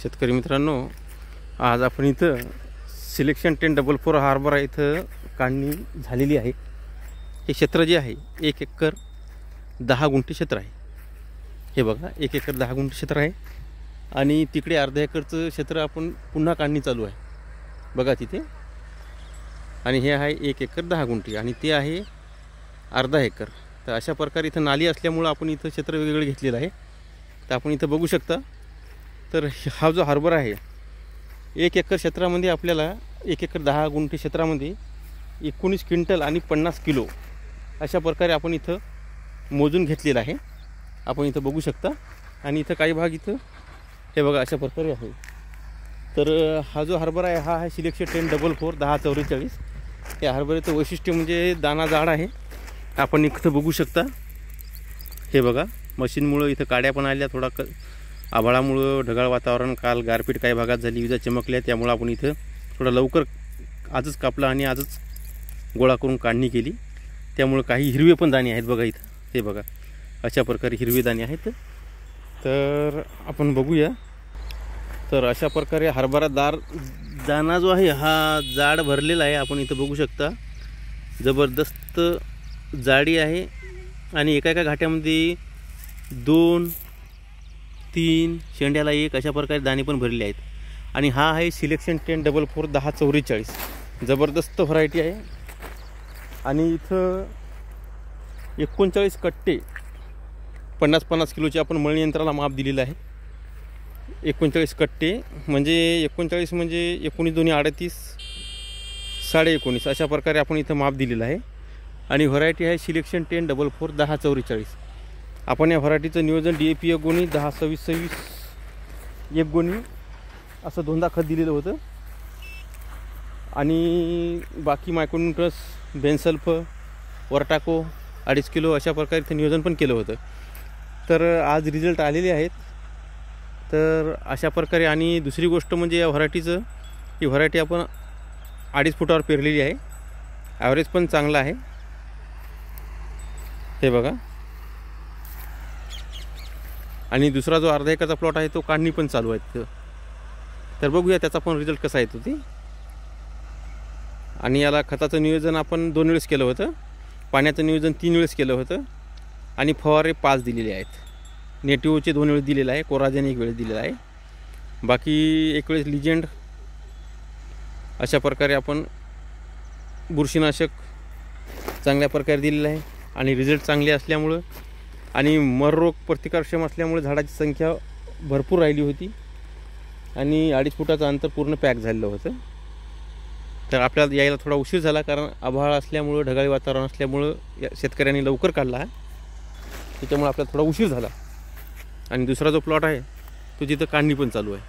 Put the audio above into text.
शेतकरी मित्रांनो, आज आपण इथं सिलेक्शन 1044 हार्बर इथं काढणी झालेली आहे। हे क्षेत्र जे आहे 1 एकर 10 गुंठे क्षेत्र आहे। हे बघा 1 एकर 10 गुंठे क्षेत्र आहे आणि तिकडे अर्धा एकरचं क्षेत्र आपण पुन्हा काढणी चालू आहे बघा तिथे। आणि हे आहे 1 एकर 10 गुंठे आणि ते आहे अर्धा एकर। तर अशा प्रकारे इथं नाली असल्यामुळे आपण इथं क्षेत्र वेगवेगळे घेतलेलं आहे। तर आपण इथं बघू शकता। तर हा जो हार्बर आहे 1 एकर क्षेत्रामध्ये आपल्याला 1 एकर 10 गुंठे क्षेत्रामध्ये 19 क्विंटल आणि 50 किलो अशा प्रकारे आपण इथं मोजून घेतलेला आहे। आपण इथं बघू शकता आणि इथं काही भाग इथं हे बघा अशा प्रकारे आहे। तर हा जो हार्बर आहे हा आहे सिलेक्शन 1044 1044। या हार्बरचं वैशिष्ट्य म्हणजे दाना जाड आहे। आपण इथं बघू शकता। हे बघा मशीनमुळे इथं काड्या पण आल्या, थोडा आभाळामुळे ढगाळ वातावरण, काल गारपीट काही भागात झाली, विजा चमकल्या, त्यामुळे आपण इथं थोडा लवकर आजच कापला आणि आजच गोळा करून काढणी केली। त्यामुळे काही हिरवे पण दाणे आहेत बघा इथं। हे बघा अशा प्रकारे हिरवे दाणे आहेत। तर आपण बघूया। तर अशा प्रकारे हरभरा दाना जो आहे हा जाड भरलेला आहे। आपण इथं बघू शकता जबरदस्त जाडी आहे आणि एका एका घाट्यामध्ये 2 3 शेंड्याला 1 अशा प्रकारे दाणे पण भरले आहेत। आणि हा आहे सिलेक्शन 1044 1044 जबरदस्त व्हरायटी आहे। आणि इथं 39 कट्टे 50-50 किलोचे आपण मळणी यंत्राला माप दिलेलं आहे। 39 कट्टे म्हणजे 39 म्हणजे 19 2 38 19.5 अशा प्रकारे आपण इथं माप दिलेलं आहे। आणि व्हरायटी आहे सिलेक्शन 1044 1044। आपण या व्हरायटीचं नियोजन DAP 1 गोणी 10-26-26 1 गोणी असं 2दा खत दिलेलं होतं आणि बाकी मायक्रोन्यूट्रन्स, बेनसल्फ, वरटाको 2.5 किलो अशा प्रकारे इथं नियोजन पण केलं होतं। तर आज रिझल्ट आलेले आहेत। तर अशा प्रकारे आणि दुसरी गोष्ट म्हणजे या व्हरायटीचं ही व्हरायटी आपण 2.5 फुटावर पेरलेली आहे। ॲव्हरेज पण चांगला आहे। हे बघा आणि दुसरा जो अर्धा एकरचा प्लॉट आहे तो काढणी पण चालू आहे। तर बघूया त्याचा पण रिझल्ट कसा येतो ते। आणि याला खताचं नियोजन आपण 2 वेळेस केलं होतं, पाण्याचं नियोजन 3 वेळेस केलं होतं आणि फवारे 5 दिलेले आहेत। नेटिव्हचे 2 वेळेस दिलेला आहे, कोराजेन 1 वेळेस दिलेला आहे, बाकी 1 वेळेस लिजेंड। अशा प्रकारे आपण बुरशीनाशक चांगल्या प्रकारे दिलेलं आहे आणि रिझल्ट चांगले असल्यामुळं आणि मर रोग प्रतिकारक्षम असल्यामुळे झाडाची संख्या भरपूर राहिली होती आणि 2.5 फुटाचं अंतर पूर्ण पॅक झालेलं होतं। तर आपल्याला यायला थोडा उशीर झाला, कारण आभाळ असल्यामुळं, ढगाळी वातावरण असल्यामुळं शेतकऱ्यांनी लवकर काढला आहे, त्याच्यामुळे आपल्याला थोडा उशीर झाला। आणि दुसरा जो प्लॉट आहे तो तिथं काढणी पण चालू आहे।